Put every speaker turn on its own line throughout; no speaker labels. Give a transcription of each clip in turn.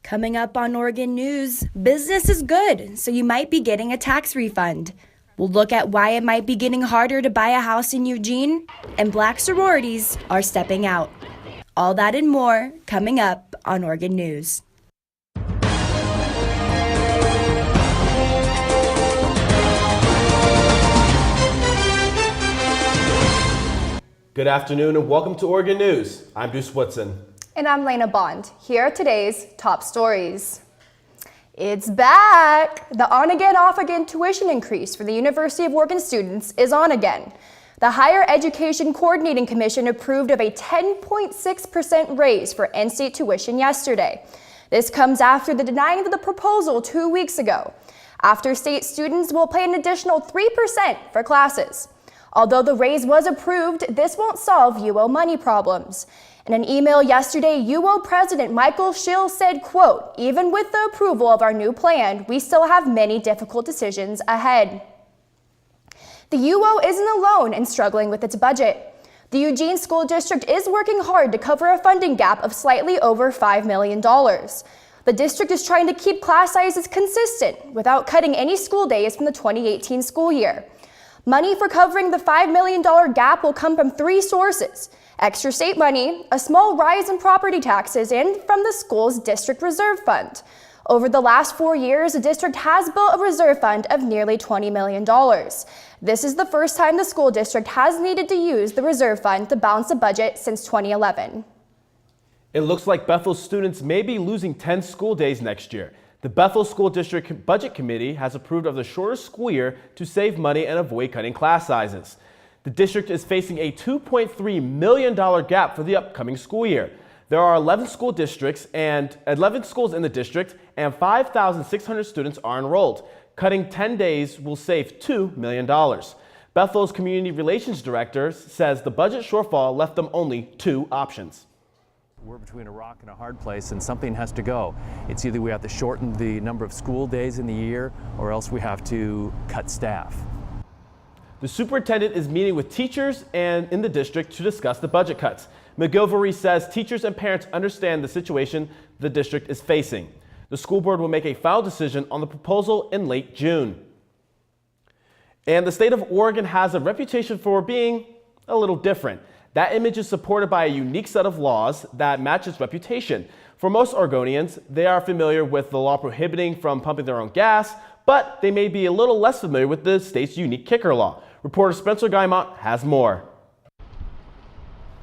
Coming up on Oregon News, business is good, so you might be getting a tax refund. We'll look at why it might be getting harder to buy a house in Eugene, and Black sororities are stepping out. All that and more coming up on Oregon News.
Good afternoon and welcome to Oregon News. I'm Bruce Woodson.
And I'm Lena Bond. Here are today's top stories. It's back! The on-again, off-again tuition increase for the University of Oregon students is on again. The Higher Education Coordinating Commission approved of a 10.6% raise for in-state tuition yesterday. This comes after the denying of the proposal 2 weeks ago. After state students will pay an additional 3% for classes. Although the raise was approved, this won't solve UO money problems. In an email yesterday, UO President Michael Schill said, quote, "Even with the approval of our new plan, we still have many difficult decisions ahead." The UO isn't alone in struggling with its budget. The Eugene School District is working hard to cover a funding gap of slightly over $5 million. The district is trying to keep class sizes consistent without cutting any school days from the 2018 school year. Money for covering the $5 million gap will come from three sources: extra state money, a small rise in property taxes, and from the school's district reserve fund. Over the last 4 years, the district has built a reserve fund of nearly $20 million. This is the first time the school district has needed to use the reserve fund to balance the budget since 2011.
It looks like Bethel students may be losing 10 school days next year. The Bethel School District Budget Committee has approved of the shorter school year to save money and avoid cutting class sizes. The district is facing a $2.3 million gap for the upcoming school year. There are 11 schools in the district, and 5,600 students are enrolled. Cutting 10 days will save $2 million. Bethel's Community Relations Director says the budget shortfall left them only two options.
We're between a rock and a hard place, and something has to go. It's either we have to shorten the number of school days in the year, or else we have to cut staff.
The superintendent is meeting with teachers and in the district to discuss the budget cuts. McGilvory says teachers and parents understand the situation the district is facing. The school board will make a final decision on the proposal in late June. And the state of Oregon has a reputation for being a little different. That image is supported by a unique set of laws that match its reputation. For most Oregonians, they are familiar with the law prohibiting from pumping their own gas, but they may be a little less familiar with the state's unique kicker law. Reporter Spencer Guymont has more.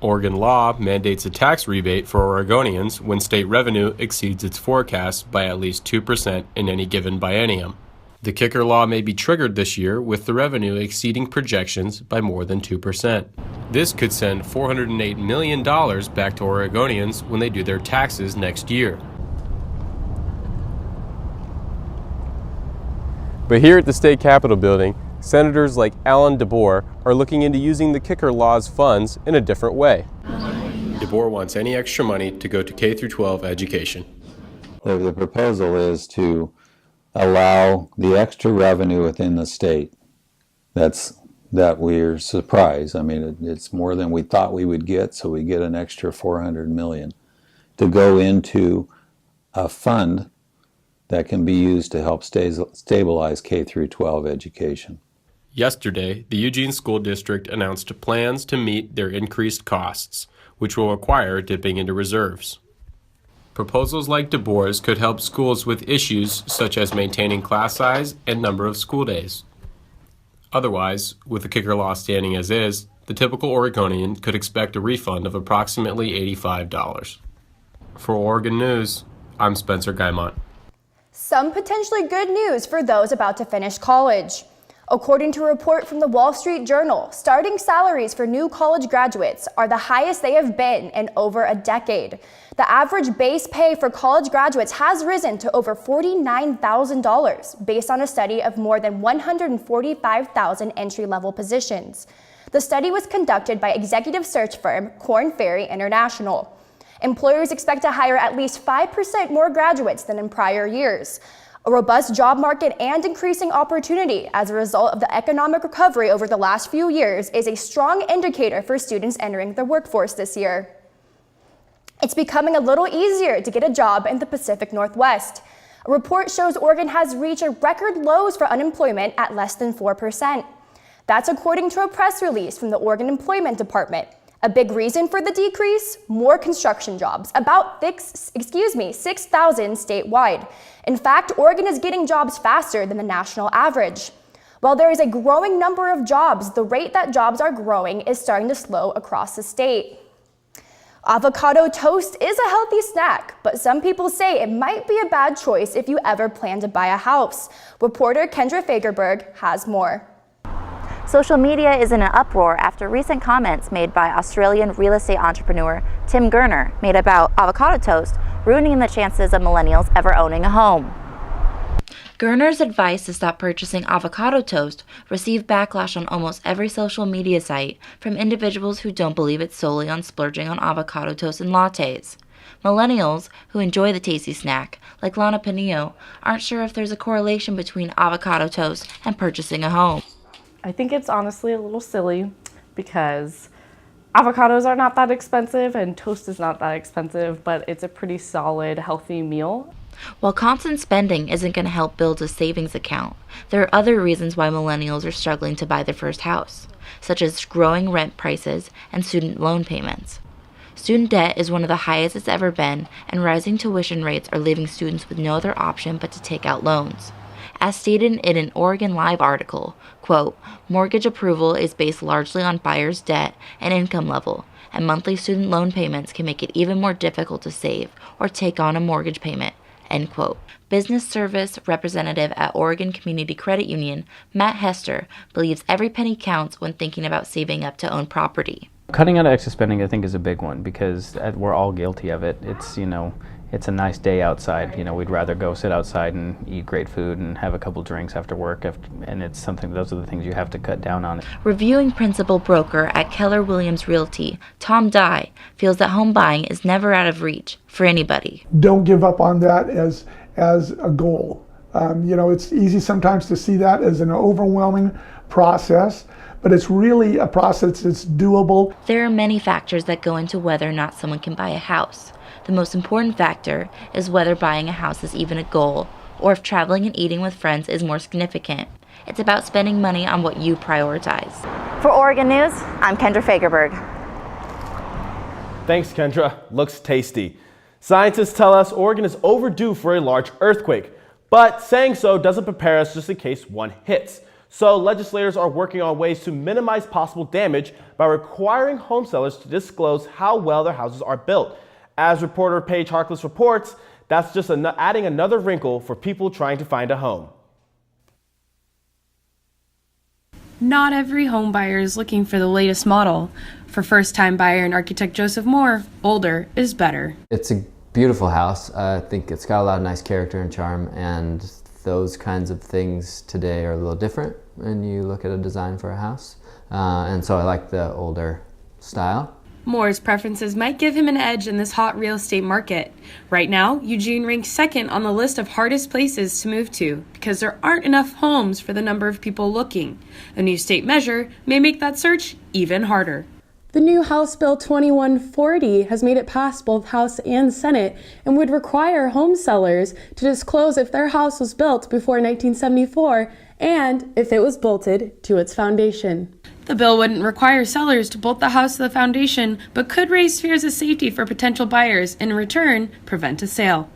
Oregon law mandates a tax rebate for Oregonians when state revenue exceeds its forecast by at least 2% in any given biennium. The kicker law may be triggered this year with the revenue exceeding projections by more than 2%. This could send $408 million back to Oregonians when they do their taxes next year. But here at the State Capitol building, senators like Alan DeBoer are looking into using the kicker law's funds in a different way. DeBoer wants any extra money to go to K-12 education.
The proposal is to allow the extra revenue within the state. That we're surprised. I mean, it's more than we thought we would get, so we get an extra $400 million to go into a fund that can be used to help stabilize K-12 education.
Yesterday, the Eugene School District announced plans to meet their increased costs, which will require dipping into reserves. Proposals like DeBoer's could help schools with issues such as maintaining class size and number of school days. Otherwise, with the kicker law standing as is, the typical Oregonian could expect a refund of approximately $85. For Oregon News, I'm Spencer Guymont.
Some potentially good news for those about to finish college. According to a report from the Wall Street Journal, starting salaries for new college graduates are the highest they have been in over a decade. The average base pay for college graduates has risen to over $49,000 based on a study of more than 145,000 entry-level positions. The study was conducted by executive search firm Korn Ferry International. Employers expect to hire at least 5% more graduates than in prior years. A robust job market and increasing opportunity as a result of the economic recovery over the last few years is a strong indicator for students entering the workforce this year. It's becoming a little easier to get a job in the Pacific Northwest. A report shows Oregon has reached a record lows for unemployment at less than 4%. That's according to a press release from the Oregon Employment Department. A big reason for the decrease? More construction jobs, about 6,000 statewide. In fact, Oregon is getting jobs faster than the national average. While there is a growing number of jobs, the rate that jobs are growing is starting to slow across the state. Avocado toast is a healthy snack, but some people say it might be a bad choice if you ever plan to buy a house. Reporter Kendra Fagerberg has more.
Social media is in an uproar after recent comments made by Australian real estate entrepreneur Tim Gurner made about avocado toast ruining the chances of millennials ever owning a home. Gurner's advice to stop purchasing avocado toast received backlash on almost every social media site from individuals who don't believe it's solely on splurging on avocado toast and lattes. Millennials, who enjoy the tasty snack, like Lana Panillo, aren't sure if there's a correlation between avocado toast and purchasing a home.
I think it's honestly a little silly because avocados are not that expensive and toast is not that expensive, but it's a pretty solid, healthy meal.
While constant spending isn't going to help build a savings account, there are other reasons why millennials are struggling to buy their first house, such as growing rent prices and student loan payments. Student debt is one of the highest it's ever been, and rising tuition rates are leaving students with no other option but to take out loans. As stated in an Oregon Live article, quote, mortgage approval is based largely on buyer's debt and income level, and monthly student loan payments can make it even more difficult to save or take on a mortgage payment, end quote. Business service representative at Oregon Community Credit Union, Matt Hester, believes every penny counts when thinking about saving up to own property.
Cutting out excess spending, I think, is a big one because we're all guilty of it. It's a nice day outside. We'd rather go sit outside and eat great food and have a couple drinks after work, and it's something. Those are the things you have to cut down on.
Reviewing principal broker at Keller Williams Realty, Tom Dye, feels that home buying is never out of reach for anybody.
Don't give up on that as a goal. It's easy sometimes to see that as an overwhelming process, but it's really a process that's doable.
There are many factors that go into whether or not someone can buy a house. The most important factor is whether buying a house is even a goal, or if traveling and eating with friends is more significant. It's about spending money on what you prioritize. For Oregon News, I'm Kendra Fagerberg.
Thanks, Kendra. Looks tasty. Scientists tell us Oregon is overdue for a large earthquake, but saying so doesn't prepare us just in case one hits. So legislators are working on ways to minimize possible damage by requiring home sellers to disclose how well their houses are built. As reporter Paige Harkless reports, that's just adding another wrinkle for people trying to find a home.
Not every home buyer is looking for the latest model. For first-time buyer and architect Joseph Moore, older is better.
It's a beautiful house. I think it's got a lot of nice character and charm, and those kinds of things today are a little different when you look at a design for a house. And so I like the older style.
Moore's preferences might give him an edge in this hot real estate market. Right now, Eugene ranks second on the list of hardest places to move to because there aren't enough homes for the number of people looking. A new state measure may make that search even harder.
The new House Bill 2140 has made it past both House and Senate and would require home sellers to disclose if their house was built before 1974 and if it was bolted to its foundation.
The bill wouldn't require sellers to bolt the house to the foundation, but could raise fears of safety for potential buyers and in return prevent a sale.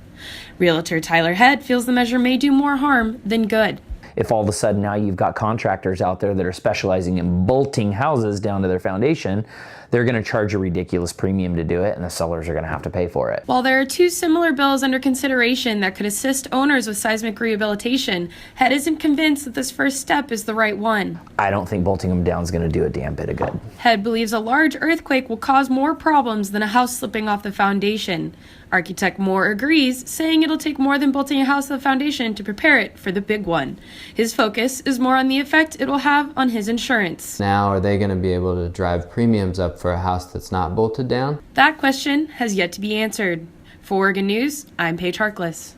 Realtor Tyler Head feels the measure may do more harm than good.
If all of a sudden now you've got contractors out there that are specializing in bolting houses down to their foundation, they're going to charge a ridiculous premium to do it, and the sellers are going to have to pay for it.
While there are two similar bills under consideration that could assist owners with seismic rehabilitation, Head isn't convinced that this first step is the right one.
I don't think bolting them down is going to do a damn bit of good.
Head believes a large earthquake will cause more problems than a house slipping off the foundation. Architect Moore agrees, saying it'll take more than bolting a house to the foundation to prepare it for the big one. His focus is more on the effect it will have on his insurance.
Now, are they going to be able to drive premiums up for a house that's not bolted down?
That question has yet to be answered. For Oregon News, I'm Paige Harkless.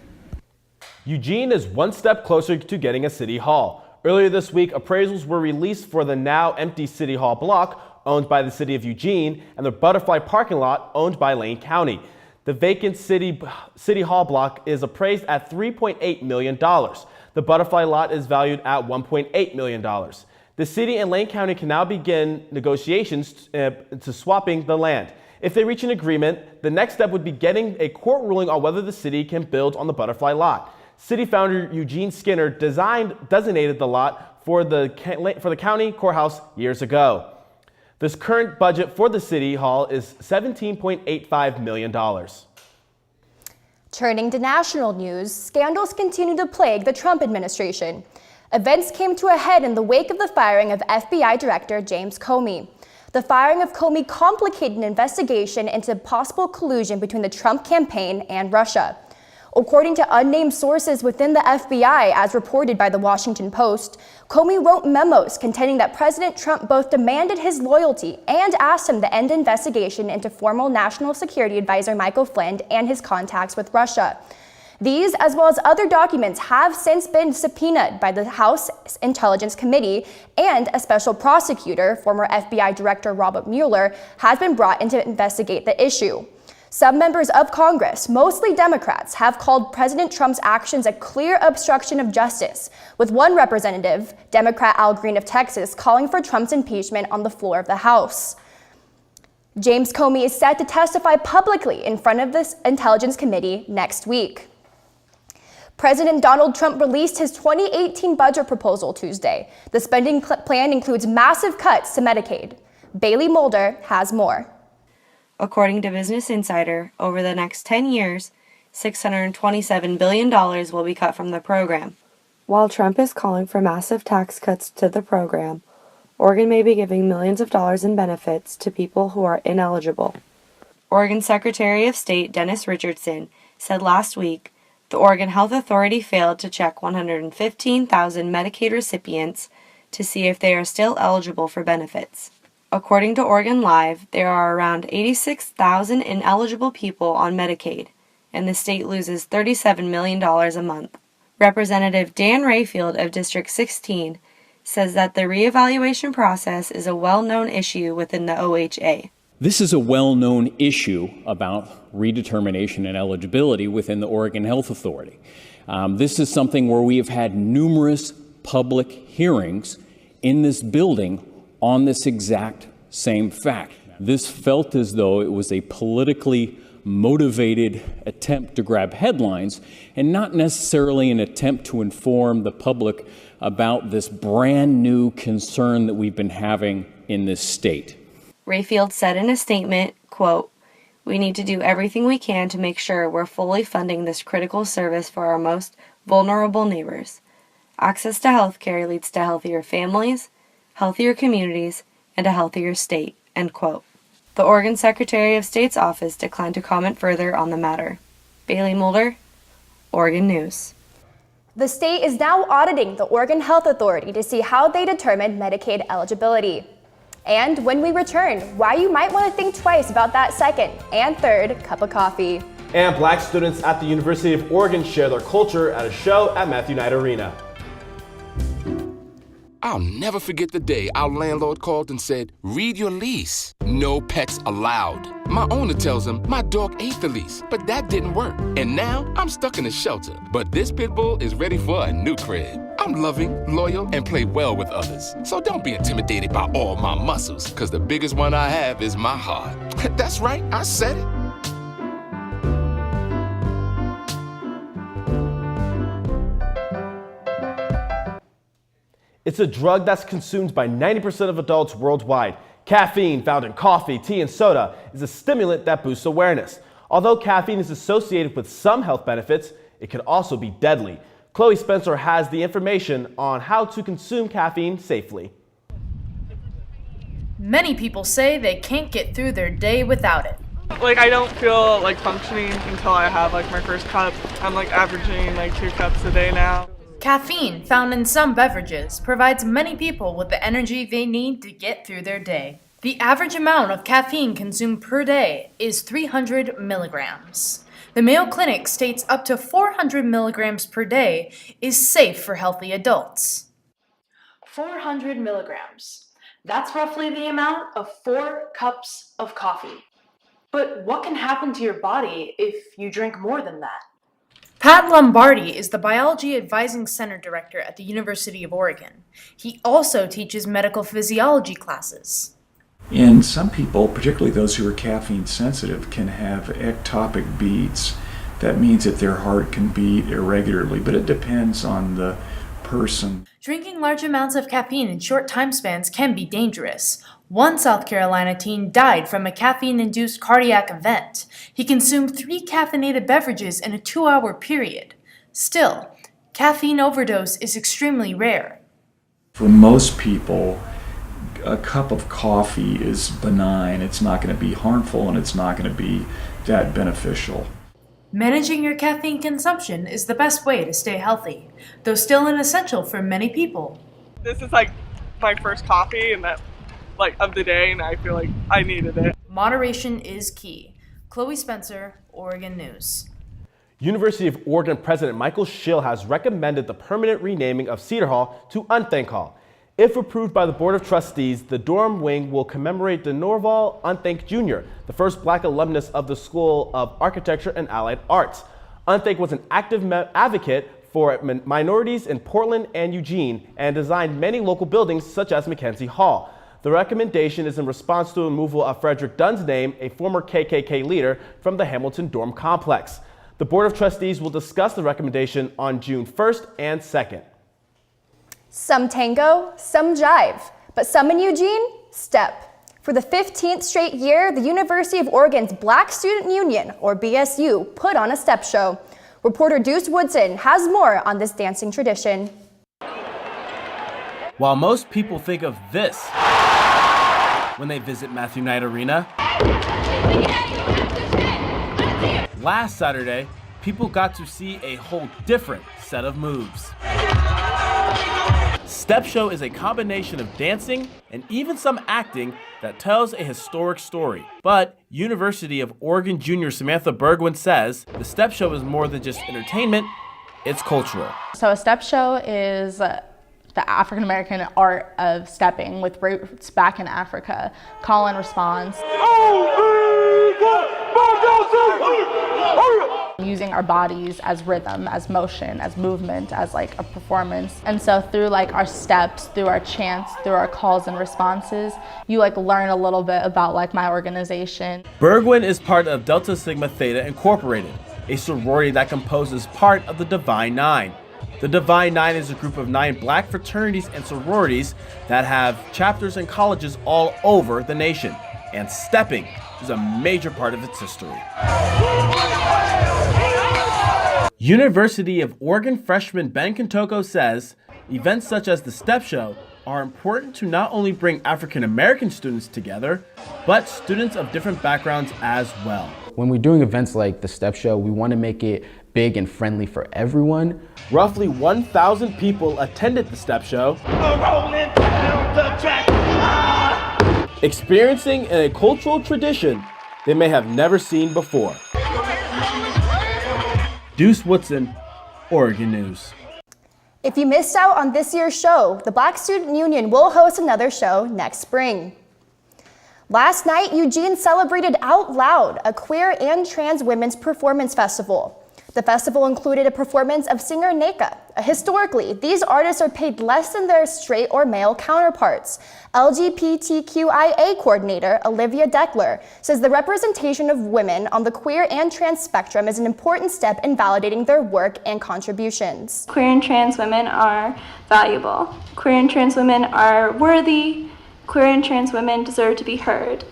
Eugene is one step closer to getting a city hall. Earlier this week, appraisals were released for the now empty City Hall block owned by the city of Eugene and the Butterfly parking lot owned by Lane County. The vacant City Hall block is appraised at $3.8 million. The Butterfly lot is valued at $1.8 million. The city and Lane County can now begin negotiations to swapping the land. If they reach an agreement, the next step would be getting a court ruling on whether the city can build on the Butterfly lot. City founder Eugene Skinner designated the lot for the county courthouse years ago. This current budget for the City Hall is $17.85 million.
Turning to national news, scandals continue to plague the Trump administration. Events came to a head in the wake of the firing of FBI Director James Comey. The firing of Comey complicated an investigation into possible collusion between the Trump campaign and Russia. According to unnamed sources within the FBI, as reported by the Washington Post, Comey wrote memos contending that President Trump both demanded his loyalty and asked him to end investigation into former National Security Advisor Michael Flynn and his contacts with Russia. These, as well as other documents, have since been subpoenaed by the House Intelligence Committee, and a special prosecutor, former FBI Director Robert Mueller, has been brought in to investigate the issue. Some members of Congress, mostly Democrats, have called President Trump's actions a clear obstruction of justice, with one representative, Democrat Al Green of Texas, calling for Trump's impeachment on the floor of the House. James Comey is set to testify publicly in front of this Intelligence Committee next week. President Donald Trump released his 2018 budget proposal Tuesday. The spending plan includes massive cuts to Medicaid. Bailey Mulder has more.
According to Business Insider, over the next 10 years, $627 billion will be cut from the program. While Trump is calling for massive tax cuts to the program, Oregon may be giving millions of dollars in benefits to people who are ineligible. Oregon Secretary of State Dennis Richardson said last week the Oregon Health Authority failed to check 115,000 Medicaid recipients to see if they are still eligible for benefits. According to Oregon Live, there are around 86,000 ineligible people on Medicaid, and the state loses $37 million a month. Representative Dan Rayfield of District 16 says that the reevaluation process is a well-known issue within the OHA.
This is a well-known issue about redetermination and eligibility within the Oregon Health Authority. This is something where we have had numerous public hearings in this building on this exact same fact. This felt as though it was a politically motivated attempt to grab headlines and not necessarily an attempt to inform the public about this brand new concern that we've been having in this state.
Rayfield said in a statement, quote, "We need to do everything we can to make sure we're fully funding this critical service for our most vulnerable neighbors. Access to health care leads to healthier families, healthier communities, and a healthier state," end quote. The Oregon Secretary of State's office declined to comment further on the matter. Bailey Mulder, Oregon News.
The state is now auditing the Oregon Health Authority to see how they determine Medicaid eligibility. And when we return, why you might want to think twice about that second and third cup of coffee.
And Black students at the University of Oregon share their culture at a show at Matthew Knight Arena.
I'll never forget the day our landlord called and said, "Read your lease. No pets allowed." My owner tells him my dog ate the lease, but that didn't work. And now I'm stuck in a shelter. But this pit bull is ready for a new crib. I'm loving, loyal, and play well with others. So don't be intimidated by all my muscles, because the biggest one I have is my heart. That's right, I said it.
It's a drug that's consumed by 90% of adults worldwide. Caffeine, found in coffee, tea, and soda, is a stimulant that boosts awareness. Although caffeine is associated with some health benefits, it can also be deadly. Chloe Spencer has the information on how to consume caffeine safely.
Many people say they can't get through their day without it.
I don't feel functioning until I have my first cup. I'm averaging 2 cups a day now.
Caffeine, found in some beverages, provides many people with the energy they need to get through their day. The average amount of caffeine consumed per day is 300 milligrams. The Mayo Clinic states up to 400 milligrams per day is safe for healthy adults. 400 milligrams. That's roughly the amount of 4 cups of coffee. But what can happen to your body if you drink more than that? Pat Lombardi is the Biology Advising Center Director at the University of Oregon. He also teaches medical physiology classes.
And some people, particularly those who are caffeine sensitive, can have ectopic beats. That means that their heart can beat irregularly, but it depends on the person.
Drinking large amounts of caffeine in short time spans can be dangerous. One South Carolina teen died from a caffeine-induced cardiac event. He consumed 3 caffeinated beverages in a 2-hour period. Still, caffeine overdose is extremely rare.
For most people, a cup of coffee is benign. It's not going to be harmful, and it's not going to be that beneficial.
Managing your caffeine consumption is the best way to stay healthy, though still an essential for many people.
This is like my first coffee and that of the day, and I feel like I needed it.
Moderation is key. Chloe Spencer, Oregon News.
University of Oregon President Michael Schill has recommended the permanent renaming of Cedar Hall to Unthank Hall. If approved by the Board of Trustees, the dorm wing will commemorate DeNorval Unthank Jr., the first black alumnus of the School of Architecture and Allied Arts. Unthank was an active advocate for minorities in Portland and Eugene and designed many local buildings such as Mackenzie Hall. The recommendation is in response to the removal of Frederick Dunn's name, a former KKK leader, from the Hamilton dorm complex. The Board of Trustees will discuss the recommendation on June 1st and 2nd.
Some tango, some jive, but some in Eugene step. For the 15th straight year, the University of Oregon's Black Student Union, or BSU, put on a step show. Reporter Deuce Woodson has more on this dancing tradition.
While most people think of this when they visit Matthew Knight Arena, last Saturday, people got to see a whole different set of moves. Step Show is a combination of dancing and even some acting that tells a historic story. But University of Oregon junior Samantha Bergwin says the Step Show is more than just entertainment, it's cultural.
So a step show is the African American art of stepping with roots back in Africa. Call and response. Using our bodies as rhythm, as motion, as movement, as like a performance. And so through like our steps, through our chants, through our calls and responses, you like learn a little bit about like my organization.
Bergwin is part of Delta Sigma Theta Incorporated, a sorority that composes part of the Divine Nine. The Divine Nine is a group of 9 black fraternities and sororities that have chapters in colleges all over the nation. And stepping is a major part of its history. University of Oregon freshman Ben Kintoko says events such as the Step Show are important to not only bring African American students together, but students of different backgrounds as well.
When we're doing events like the Step Show, we want to make it big and friendly for everyone.
Roughly 1,000 people attended the Step Show, experiencing a cultural tradition they may have never seen before. Deuce Woodson, Oregon News.
If you missed out on this year's show, the Black Student Union will host another show next spring. Last night, Eugene celebrated Out Loud, a queer and trans women's performance festival. The festival included a performance of singer Neka. Historically, these artists are paid less than their straight or male counterparts. LGBTQIA coordinator Olivia Deckler says the representation of women on the queer and trans spectrum is an important step in validating their work and contributions.
Queer and trans women are valuable. Queer and trans women are worthy. Queer and trans women deserve to be heard.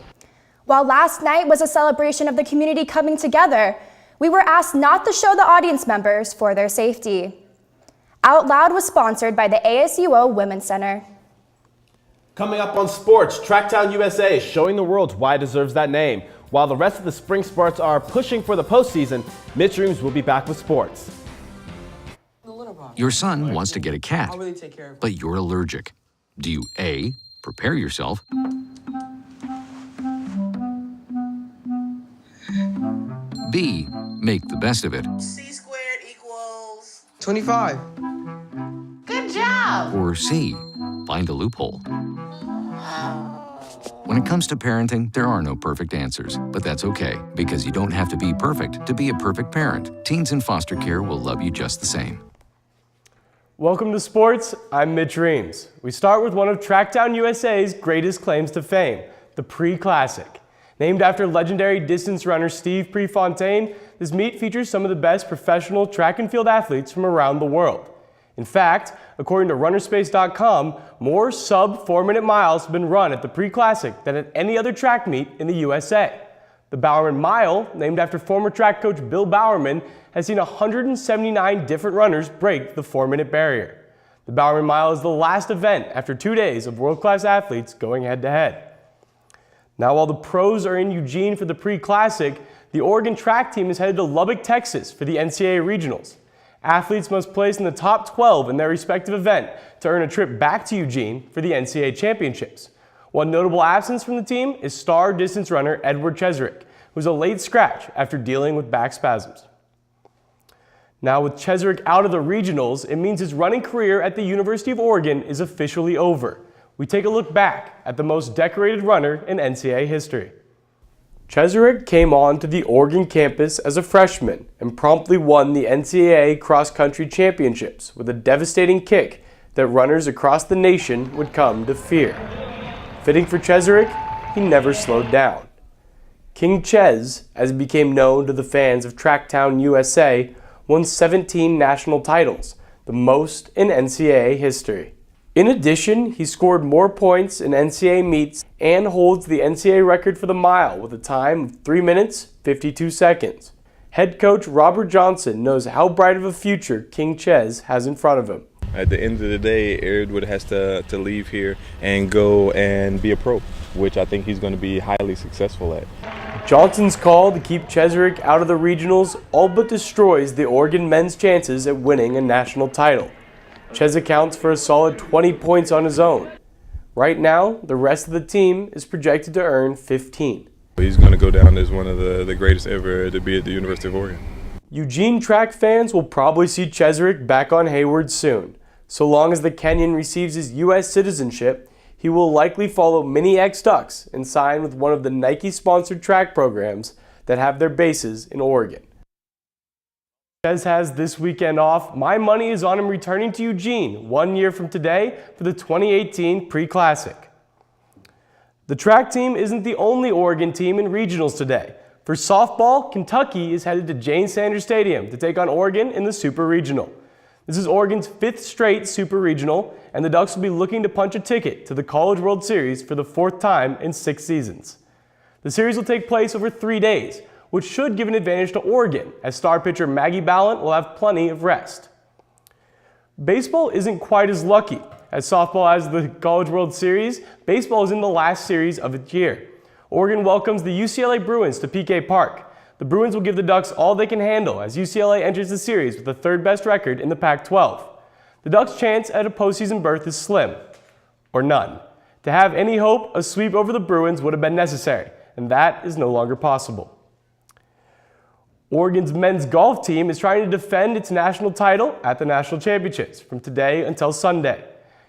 While last night was a celebration of the community coming together, we were asked not to show the audience members for their safety. Out Loud was sponsored by the ASUO Women's Center.
Coming up on sports, Tracktown USA showing the world why it deserves that name. While the rest of the spring sports are pushing for the postseason, Midstreams will be back with sports.
Your son wants to get a cat, but you're allergic. Do you A, prepare yourself, B, make the best of it,
C squared equals
25.
Good job!
or C, find a loophole? When it comes to parenting, there are no perfect answers, but that's okay, because you don't have to be perfect to be a perfect parent. Teens in foster care will love you just the same.
Welcome to sports. I'm Mitch Reams. We start with one of Tracktown USA's greatest claims to fame, the Pre-Classic. Named after legendary distance runner Steve Prefontaine, this meet features some of the best professional track and field athletes from around the world. In fact, according to runnerspace.com, more sub 4-minute miles have been run at the Pre-Classic than at any other track meet in the USA. The Bowerman Mile, named after former track coach Bill Bowerman, has seen 179 different runners break the 4-minute barrier. The Bowerman Mile is the last event after 2 days of world-class athletes going head-to-head. Now, while the pros are in Eugene for the Pre-Classic, the Oregon track team is headed to Lubbock, Texas for the NCAA Regionals. Athletes must place in the top 12 in their respective event to earn a trip back to Eugene for the NCAA Championships. One notable absence from the team is star distance runner Edward Cheserek, who's a late scratch after dealing with back spasms. Now, with Cheserek out of the regionals, it means his running career at the University of Oregon is officially over. We take a look back at the most decorated runner in NCAA history. Cheserek came on to the Oregon campus as a freshman and promptly won the NCAA cross-country championships with a devastating kick that runners across the nation would come to fear. Fitting for Cheserek, he never slowed down. King Ches, as he became known to the fans of Tracktown USA, won 17 national titles, the most in NCAA history. In addition, he scored more points in NCAA meets and holds the NCAA record for the mile with a time of 3 minutes, 52 seconds. Head coach Robert Johnson knows how bright of a future King Ches has in front of him.
At the end of the day, Edward has to leave here and go and be a pro, which I think he's going to be highly successful at.
Johnson's call to keep Cheserek out of the regionals all but destroys the Oregon men's chances at winning a national title. Ches accounts for a solid 20 points on his own. Right now, the rest of the team is projected to earn 15.
He's going to go down as one of the greatest ever to be at the University of Oregon.
Eugene track fans will probably see Cheserek back on Hayward soon. So long as the Kenyan receives his U.S. citizenship, he will likely follow Mini X Ducks and sign with one of the Nike-sponsored track programs that have their bases in Oregon. Ches has this weekend off. My money is on him returning to Eugene 1 year from today for the 2018 Pre-Classic. The track team isn't the only Oregon team in regionals today. For softball, Kentucky is headed to Jane Sanders Stadium to take on Oregon in the Super Regional. This is Oregon's 5th straight Super Regional, and the Ducks will be looking to punch a ticket to the College World Series for the 4th time in 6 seasons. The series will take place over 3 days, which should give an advantage to Oregon, as star pitcher Maggie Ballant will have plenty of rest. Baseball isn't quite as lucky. As softball has the College World Series, baseball is in the last series of its year. Oregon welcomes the UCLA Bruins to PK Park. The Bruins will give the Ducks all they can handle as UCLA enters the series with the 3rd best record in the Pac-12. The Ducks' chance at a postseason berth is slim, or none. To have any hope, a sweep over the Bruins would have been necessary, and that is no longer possible. Oregon's men's golf team is trying to defend its national title at the national championships from today until Sunday.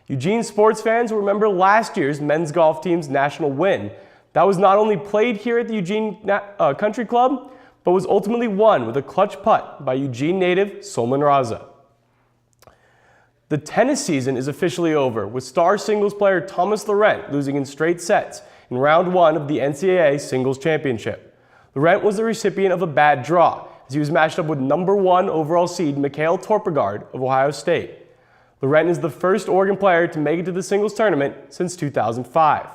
Eugene sports fans will remember last year's men's golf team's national win. That was not only played here at the Eugene Country Club, but was ultimately won with a clutch putt by Eugene native Solman Raza. The tennis season is officially over, with star singles player Thomas Laurent losing in straight sets in round 1 of the NCAA Singles Championship. Laurent was the recipient of a bad draw, as he was matched up with #1 overall seed Mikhail Torpegard of Ohio State. Laurent is the first Oregon player to make it to the singles tournament since 2005.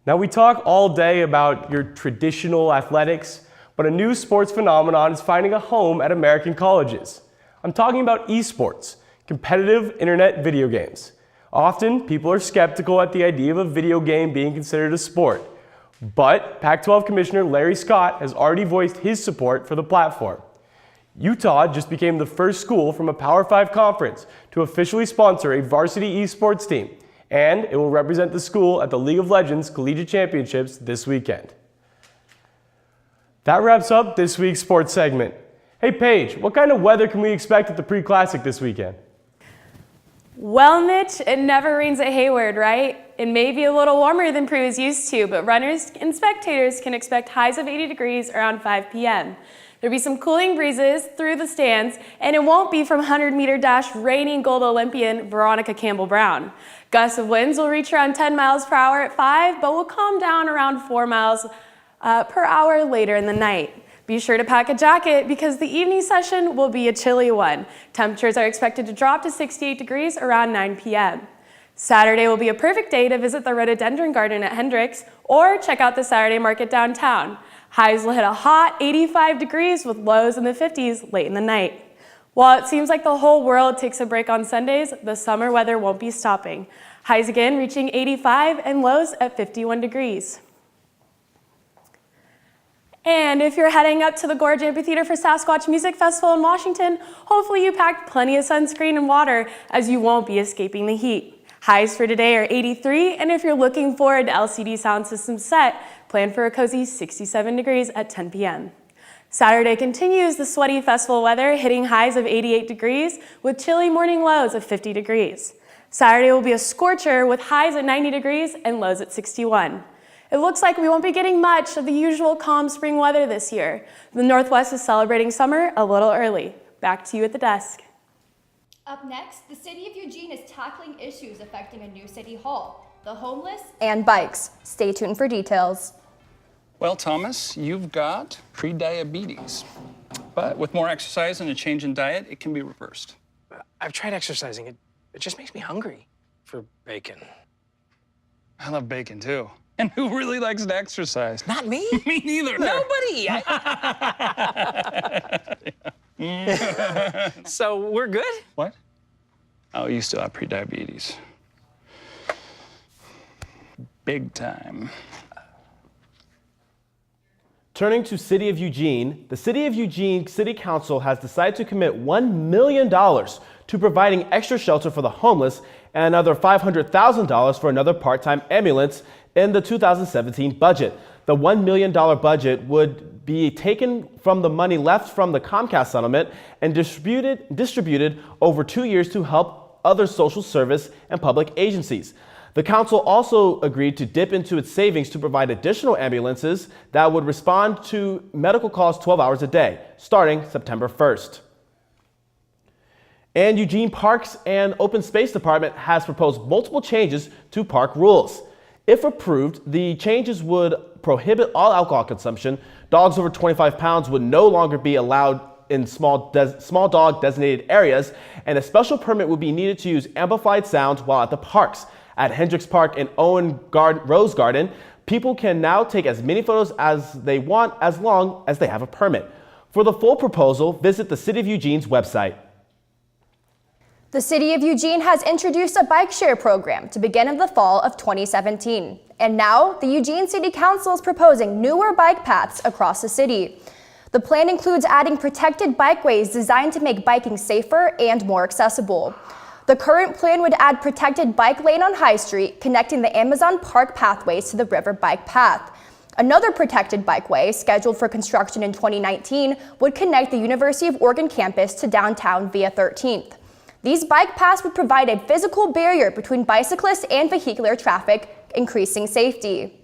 Now, we talk all day about your traditional athletics, but a new sports phenomenon is finding a home at American colleges. I'm talking about esports, competitive internet video games. Often, people are skeptical at the idea of a video game being considered a sport. But Pac-12 Commissioner Larry Scott has already voiced his support for the platform. Utah just became the first school from a Power 5 conference to officially sponsor a varsity esports team, and it will represent the school at the League of Legends Collegiate Championships this weekend. That wraps up this week's sports segment. Hey Paige, what kind of weather can we expect at the Pre-Classic this weekend?
Well, Mitch, it never rains at Hayward, right? It may be a little warmer than Peru is used to, but runners and spectators can expect highs of 80 degrees around 5 p.m. There'll be some cooling breezes through the stands, and it won't be from 100-meter dash reigning gold Olympian Veronica Campbell-Brown. Gusts of winds will reach around 10 miles per hour at 5, but will calm down around 4 miles per hour later in the night. Be sure to pack a jacket because the evening session will be a chilly one. Temperatures are expected to drop to 68 degrees around 9 p.m. Saturday will be a perfect day to visit the Rhododendron Garden at Hendricks or check out the Saturday Market downtown. Highs will hit a hot 85 degrees with lows in the 50s late in the night. While it seems like the whole world takes a break on Sundays, the summer weather won't be stopping. Highs again reaching 85 and lows at 51 degrees. And if you're heading up to the Gorge Amphitheater for Sasquatch Music Festival in Washington, hopefully you packed plenty of sunscreen and water as you won't be escaping the heat. Highs for today are 83, and if you're looking forward to LCD sound system set, plan for a cozy 67 degrees at 10 p.m. Saturday continues the sweaty festival weather, hitting highs of 88 degrees with chilly morning lows of 50 degrees. Saturday will be a scorcher with highs at 90 degrees and lows at 61. It looks like we won't be getting much of the usual calm spring weather this year. The Northwest is celebrating summer a little early. Back to you at the desk.
Up next, the city of Eugene is tackling issues affecting a new city hall, the homeless, and bikes. Stay tuned for details.
Well, Thomas, you've got pre-diabetes. But with more exercise and a change in diet, it can be reversed.
I've tried exercising. It just makes me hungry for bacon.
I love bacon, too. And who really likes to exercise?
Not me.
Me neither.
Nobody. So we're good?
What? Oh, you still have pre-diabetes. Big time.
Turning to City of Eugene, the City of Eugene City Council has decided to commit $1 million to providing extra shelter for the homeless and another $500,000 for another part-time ambulance in the 2017 budget. The $1 million budget would be taken from the money left from the Comcast settlement and distributed over 2 years to help other social service and public agencies. The council also agreed to dip into its savings to provide additional ambulances that would respond to medical calls 12 hours a day, starting September 1st. And Eugene Parks and Open Space Department has proposed multiple changes to park rules. If approved, the changes would prohibit all alcohol consumption. Dogs over 25 pounds would no longer be allowed in small dog designated areas, and a special permit would be needed to use amplified sound while at the parks. At Hendricks Park and Owen Rose Garden, people can now take as many photos as they want as long as they have a permit. For the full proposal, visit the City of Eugene's website.
The City of Eugene has introduced a bike share program to begin in the fall of 2017. And now, the Eugene City Council is proposing newer bike paths across the city. The plan includes adding protected bikeways designed to make biking safer and more accessible. The current plan would add protected bike lane on High Street, connecting the Amazon Park pathways to the River Bike Path. Another protected bikeway, scheduled for construction in 2019, would connect the University of Oregon campus to downtown via 13th. These bike paths would provide a physical barrier between bicyclists and vehicular traffic, increasing safety.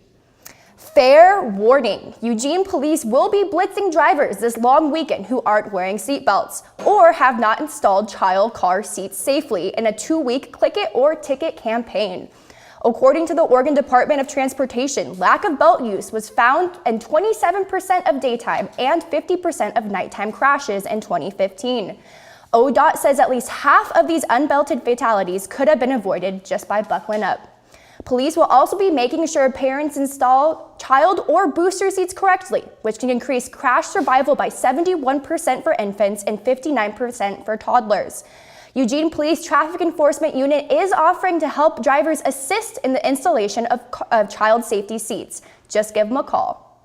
Fair warning, Eugene police will be blitzing drivers this long weekend who aren't wearing seatbelts or have not installed child car seats safely in a 2-week click it or ticket campaign. According to the Oregon Department of Transportation, lack of belt use was found in 27% of daytime and 50% of nighttime crashes in 2015. ODOT says at least half of these unbelted fatalities could have been avoided just by buckling up. Police will also be making sure parents install child or booster seats correctly, which can increase crash survival by 71% for infants and 59% for toddlers. Eugene Police Traffic Enforcement Unit is offering to help drivers assist in the installation of child safety seats. Just give them a call.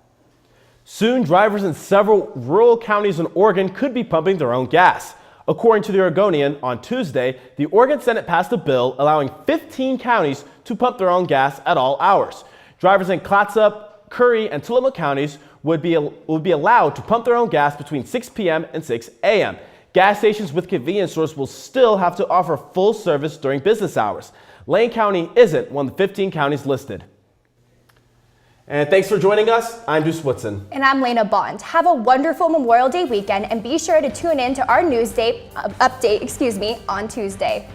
Soon, drivers in several rural counties in Oregon could be pumping their own gas. According to the Oregonian, on Tuesday, the Oregon Senate passed a bill allowing 15 counties to pump their own gas at all hours. Drivers in Clatsop, Curry, and Tullahoma counties would be allowed to pump their own gas between 6 p.m. and 6 a.m. Gas stations with convenience stores will still have to offer full service during business hours. Lane County isn't one of the 15 counties listed. And thanks for joining us. I'm Deuce Woodson.
And I'm Lena Bond. Have a wonderful Memorial Day weekend and be sure to tune in to our news update on Tuesday.